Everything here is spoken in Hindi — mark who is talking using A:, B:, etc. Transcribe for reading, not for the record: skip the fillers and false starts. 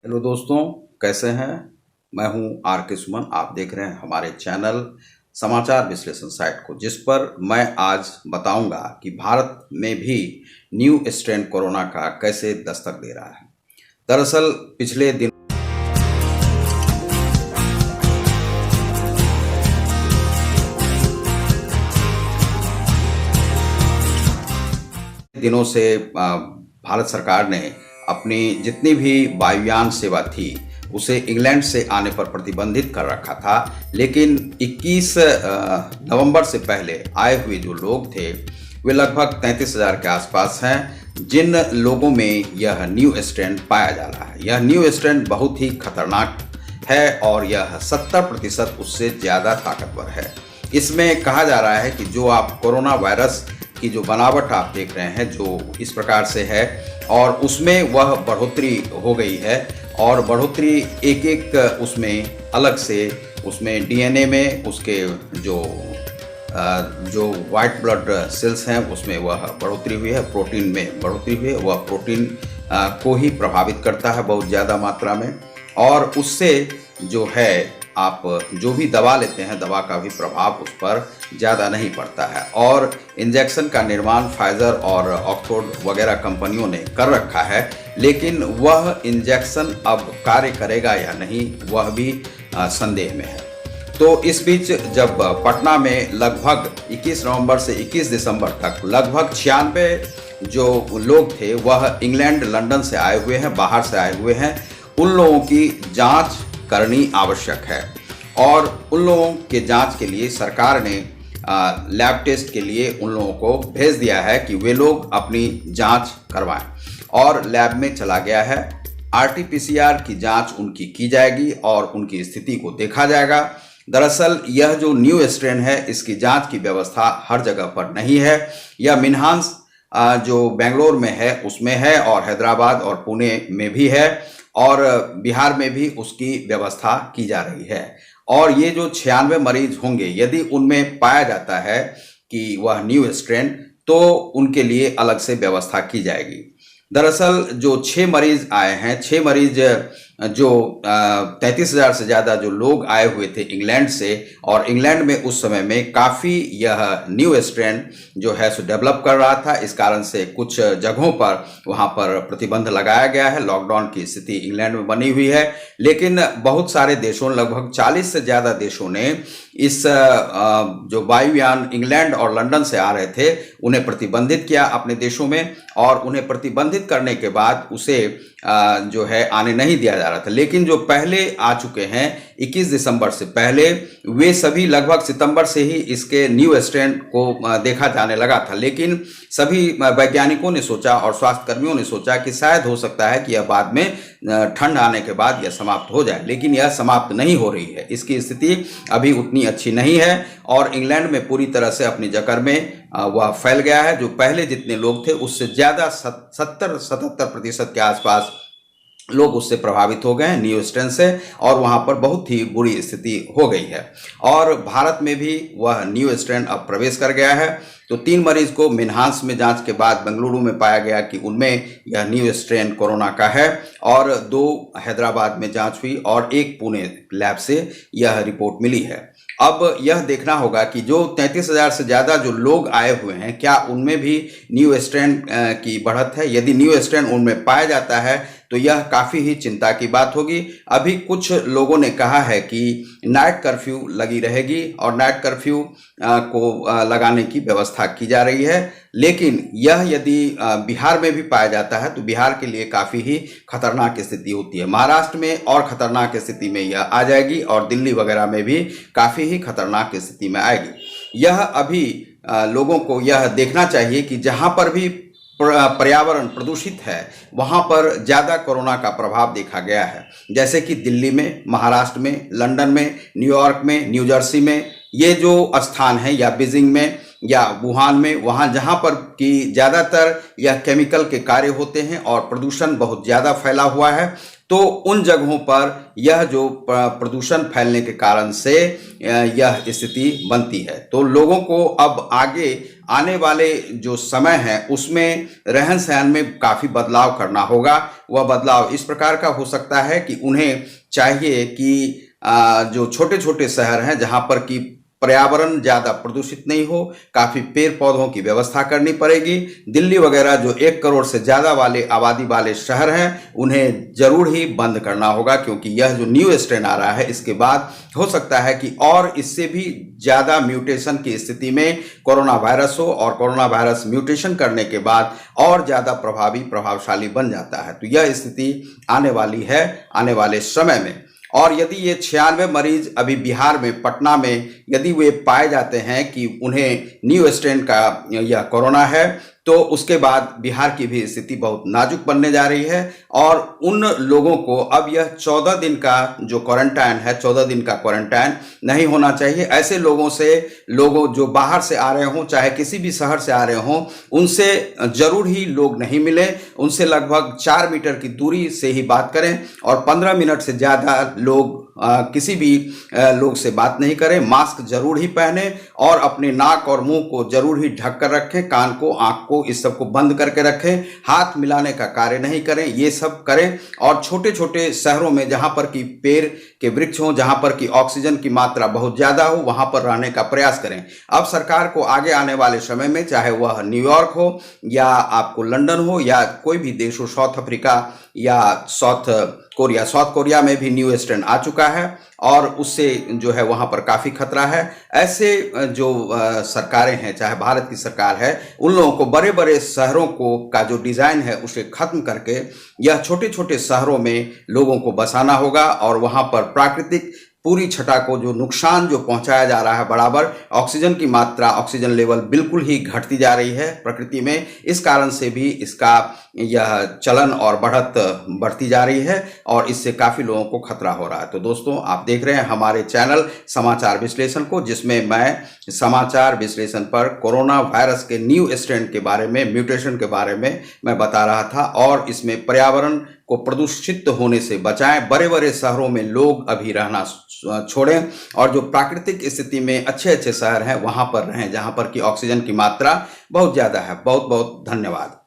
A: हेलो दोस्तों, कैसे हैं। मैं हूं आर के सुमन। आप देख रहे हैं हमारे चैनल समाचार विश्लेषण साइट को, जिस पर मैं आज बताऊंगा कि भारत में भी न्यू स्ट्रेन कोरोना का कैसे दस्तक दे रहा है। दरअसल पिछले दिनों से भारत सरकार ने अपनी जितनी भी वायुयान सेवा थी उसे इंग्लैंड से आने पर प्रतिबंधित कर रखा था। लेकिन 21 नवंबर से पहले आए हुए जो लोग थे वे लगभग 33,000 के आसपास हैं, जिन लोगों में यह न्यू स्ट्रेन पाया जा रहा है। यह न्यू स्ट्रेन बहुत ही खतरनाक है और यह 70% उससे ज़्यादा ताकतवर है। इसमें कहा जा रहा है कि जो आप कोरोना वायरस की जो बनावट आप देख रहे हैं, जो इस प्रकार से है और उसमें वह बढ़ोतरी हो गई है और बढ़ोतरी एक एक उसमें अलग से उसमें डीएनए में उसके जो वाइट ब्लड सेल्स हैं उसमें वह बढ़ोतरी हुई है, प्रोटीन में बढ़ोतरी हुई है। वह प्रोटीन को ही प्रभावित करता है बहुत ज़्यादा मात्रा में, और उससे जो है आप जो भी दवा लेते हैं दवा का भी प्रभाव उस पर ज़्यादा नहीं पड़ता है। और इंजेक्शन का निर्माण फाइजर और ऑक्सफोर्ड वगैरह कंपनियों ने कर रखा है, लेकिन वह इंजेक्शन अब कार्य करेगा या नहीं वह भी संदेह में है। तो इस बीच जब पटना में लगभग 21 नवंबर से 21 दिसंबर तक लगभग 96 जो लोग थे वह इंग्लैंड लंदन से आए हुए हैं, बाहर से आए हुए हैं, उन लोगों की जांच करनी आवश्यक है। और उन लोगों के जांच के लिए सरकार ने लैब टेस्ट के लिए उन लोगों को भेज दिया है कि वे लोग अपनी जांच करवाएं, और लैब में चला गया है। आरटीपीसीआर की जांच उनकी की जाएगी और उनकी स्थिति को देखा जाएगा। दरअसल यह जो न्यू स्ट्रेन है इसकी जांच की व्यवस्था हर जगह पर नहीं है। यह मिन्हांस जो बेंगलोर में है उसमें है, और हैदराबाद और पुणे में भी है, और बिहार में भी उसकी व्यवस्था की जा रही है। और ये जो 96 मरीज होंगे, यदि उनमें पाया जाता है कि वह न्यू स्ट्रेन, तो उनके लिए अलग से व्यवस्था की जाएगी। दरअसल जो 6 मरीज आए हैं, 6 मरीज जो 33,000 से ज़्यादा जो लोग आए हुए थे इंग्लैंड से, और इंग्लैंड में उस समय में काफ़ी यह न्यू स्ट्रेन जो है सो डेवलप कर रहा था। इस कारण से कुछ जगहों पर वहाँ पर प्रतिबंध लगाया गया है, लॉकडाउन की स्थिति इंग्लैंड में बनी हुई है। लेकिन बहुत सारे देशों, लगभग 40 से ज़्यादा देशों ने इस जो वायुयान इंग्लैंड और लंदन से आ रहे थे उन्हें प्रतिबंधित किया अपने देशों में, और उन्हें प्रतिबंधित करने के बाद उसे जो है आने नहीं दिया जा रहा था। लेकिन जो पहले आ चुके हैं 21 दिसंबर से पहले, वे सभी लगभग सितंबर से ही इसके न्यू स्ट्रेन को देखा जाने लगा था। लेकिन सभी वैज्ञानिकों ने सोचा और स्वास्थ्य कर्मियों ने सोचा कि शायद हो सकता है कि यह बाद में ठंड आने के बाद यह समाप्त हो जाए, लेकिन यह समाप्त नहीं हो रही है। इसकी स्थिति अभी उतनी अच्छी नहीं है और इंग्लैंड में पूरी तरह से अपनी जकड़ में वह फैल गया है। जो पहले जितने लोग थे उससे ज़्यादा 70-77% के आसपास लोग उससे प्रभावित हो गए हैं न्यू स्ट्रेन से, और वहाँ पर बहुत ही बुरी स्थिति हो गई है। और भारत में भी वह न्यू स्ट्रेन अब प्रवेश कर गया है। तो 3 मरीज को मिन्हांस में जांच के बाद बेंगलुरु में पाया गया कि उनमें यह न्यू स्ट्रेन कोरोना का है, और 2 हैदराबाद में जांच हुई और 1 पुणे लैब से यह रिपोर्ट मिली है। अब यह देखना होगा कि जो 33,000 से ज़्यादा जो लोग आए हुए हैं, क्या उनमें भी न्यू स्ट्रेन की बढ़त है। यदि न्यू स्ट्रेन उनमें पाया जाता है तो यह काफ़ी ही चिंता की बात होगी। अभी कुछ लोगों ने कहा है कि नाइट कर्फ्यू लगी रहेगी और नाइट कर्फ्यू को लगाने की व्यवस्था की जा रही है। लेकिन यह यदि बिहार में भी पाया जाता है तो बिहार के लिए काफ़ी ही खतरनाक स्थिति होती है। महाराष्ट्र में और खतरनाक स्थिति में यह आ जाएगी, और दिल्ली वगैरह में भी काफ़ी ही खतरनाक स्थिति में आएगी। यह अभी लोगों को यह देखना चाहिए कि जहाँ पर भी पर्यावरण प्रदूषित है वहाँ पर ज़्यादा कोरोना का प्रभाव देखा गया है। जैसे कि दिल्ली में, महाराष्ट्र में, लंदन में, न्यूयॉर्क में, न्यू जर्सी में, ये जो स्थान है, या बीजिंग में या वुहान में, वहाँ जहाँ पर कि ज़्यादातर यह केमिकल के कार्य होते हैं और प्रदूषण बहुत ज़्यादा फैला हुआ है, तो उन जगहों पर यह जो प्रदूषण फैलने के कारण से यह स्थिति बनती है। तो लोगों को अब आगे आने वाले जो समय है उसमें रहन सहन में काफ़ी बदलाव करना होगा। वह बदलाव इस प्रकार का हो सकता है कि उन्हें चाहिए कि जो छोटे छोटे शहर हैं जहाँ पर कि पर्यावरण ज़्यादा प्रदूषित नहीं हो, काफ़ी पेड़ पौधों की व्यवस्था करनी पड़ेगी। दिल्ली वगैरह जो 1 करोड़ से ज़्यादा वाले आबादी वाले शहर हैं उन्हें ज़रूर ही बंद करना होगा, क्योंकि यह जो न्यू स्ट्रेन आ रहा है इसके बाद हो सकता है कि और इससे भी ज़्यादा म्यूटेशन की स्थिति में कोरोना वायरस हो, और कोरोना वायरस म्यूटेशन करने के बाद और ज़्यादा प्रभावशाली बन जाता है। तो यह स्थिति आने वाली है आने वाले समय में। और यदि ये 96 मरीज अभी बिहार में पटना में यदि वे पाए जाते हैं कि उन्हें न्यू स्ट्रेन का यह कोरोना है, तो उसके बाद बिहार की भी स्थिति बहुत नाजुक बनने जा रही है। और उन लोगों को अब यह 14 दिन का जो क्वारंटाइन है, 14 दिन का क्वारंटाइन नहीं होना चाहिए। ऐसे लोगों जो बाहर से आ रहे हों, चाहे किसी भी शहर से आ रहे हों, उनसे जरूर ही लोग नहीं मिले। उनसे लगभग 4 मीटर की दूरी से ही बात करें, और 15 मिनट से ज़्यादा लोग किसी भी लोग से बात नहीं करें। मास्क जरूर ही पहने और अपने नाक और मुंह को जरूर ही ढक कर रखें, कान को, आंख को, इस सब को बंद करके रखें। हाथ मिलाने का कार्य नहीं करें, ये सब करें। और छोटे छोटे शहरों में जहां पर कि पेड़ के वृक्ष हों, जहां पर कि ऑक्सीजन की मात्रा बहुत ज़्यादा हो, वहां पर रहने का प्रयास करें। अब सरकार को आगे आने वाले समय में, चाहे वह न्यूयॉर्क हो या आपको लंदन हो या कोई भी देश हो, साउथ अफ्रीका या साउथ कोरिया में भी न्यू स्ट्रेन आ चुका है और उससे जो है वहाँ पर काफ़ी खतरा है। ऐसे जो सरकारें हैं, चाहे भारत की सरकार है, उन लोगों को बड़े बड़े शहरों को का जो डिज़ाइन है उसे ख़त्म करके यह छोटे छोटे शहरों में लोगों को बसाना होगा। और वहाँ पर प्राकृतिक पूरी छटा को जो नुकसान जो पहुंचाया जा रहा है, बराबर ऑक्सीजन की मात्रा, ऑक्सीजन लेवल बिल्कुल ही घटती जा रही है प्रकृति में। इस कारण से भी इसका यह चलन और बढ़ती जा रही है और इससे काफ़ी लोगों को खतरा हो रहा है। तो दोस्तों, आप देख रहे हैं हमारे चैनल समाचार विश्लेषण को, जिसमें मैं समाचार विश्लेषण पर कोरोना वायरस के न्यू स्ट्रेन के बारे में, म्यूटेशन के बारे में मैं बता रहा था। और इसमें पर्यावरण को प्रदूषित होने से बचाएं, बड़े बड़े शहरों में लोग अभी रहना छोड़ें और जो प्राकृतिक स्थिति में अच्छे अच्छे शहर हैं वहां पर रहें, जहां पर कि ऑक्सीजन की मात्रा बहुत ज़्यादा है। बहुत बहुत धन्यवाद।